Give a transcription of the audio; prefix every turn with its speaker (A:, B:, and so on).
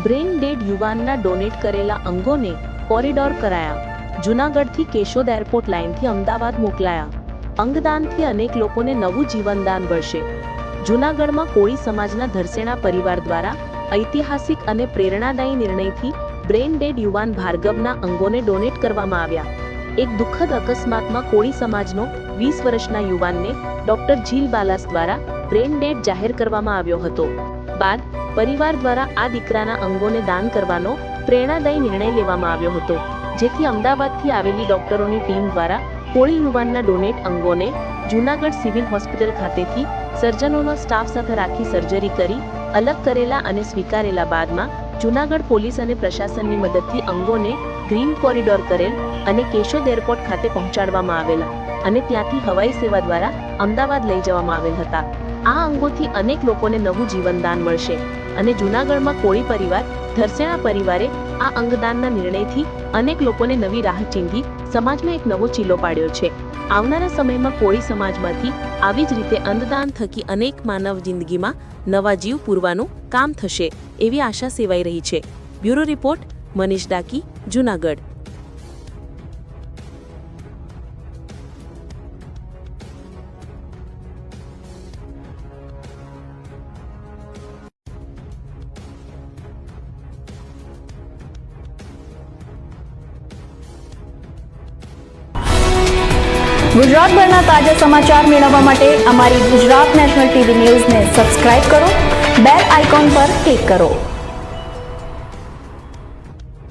A: Brain dead યુવાનના donate કરેલા અંગોને corridor કરાયા। જૂનાગઢથી કેશોદ એરપોર્ટ લાઇનથી અમદાવાદ મોકલાયા। અંગદાનથી અનેક લોકોને નવું જીવનદાન મળશે। જૂનાગઢમાં કોળી સમાજના ધરસેણા પરિવાર દ્વારા ઐતિહાસિક અને પ્રેરણાદાયી નિર્ણયથી બ્રેન ડેડ યુવાન ભાર્ગવના અંગોને ડોનેટ કરવામાં આવ્યા। એક દુઃખદ અકસ્માતમાં કોળી સમાજનો 20 વર્ષના યુવાનને ડોક્ટર જીલ બાલાસ દ્વારા બ્રેન ડેડ જાહેર કરવામાં આવ્યો હતો। બાદ પરિવાર દ્વારા આ દીકરાના અંગોને દાન કરવાનો પ્રેરણાદાયી નિર્ણય લેવામાં આવ્યો હતો, જેથી અમદાવાદથી આવેલી ડોક્ટરોની ટીમ દ્વારા કોળી યુવાનના ડોનેટ અંગોને જૂનાગઢ સિવિલ હોસ્પિટલ ખાતેથી સર્જનોનો સ્ટાફ સાથે રાખી સર્જરી કરી અલગ કરેલા અને સ્વીકારેલા બાદમાં જૂનાગઢ પોલીસ અને પ્રશાસનની મદદથી અંગોને ગ્રીન કોરિડોર કરેલ અને કેશોદ એરપોર્ટ ખાતે પહોંચાડવામાં આવેલા અને ત્યાંથી હવાઈ સેવા દ્વારા અમદાવાદ લઈ જવામાં આવેલ હતા। આ અંગોથી અનેક લોકોને નવું જીવનદાન મળશે અને જૂનાગઢમાં કોળી પરિવાર ધરસેણા પરિવારે આ અંગદાનના નિર્ણયથી અનેક લોકોને નવી રાહ ચીંધી સમાજમાં એક નવો ચીલો પાડ્યો છે। આવનારા સમયમાં કોળી સમાજમાંથી આવી જ રીતે અંગદાન થકી અનેક માનવ જિંદગીમાં નવા જીવ પૂરવાનું કામ થશે એવી આશા સેવાઈ રહી છે। Bureau report, Manish ડાકી, Junagadh.
B: ગુજરાતભરના તાજા સમાચાર મેળવવા માટે અમારી ગુજરાત નેશનલ ટીવી ન્યૂઝને સબસ્ક્રાઇબ કરો, બેલ આઇકોન પર ક્લિક કરો।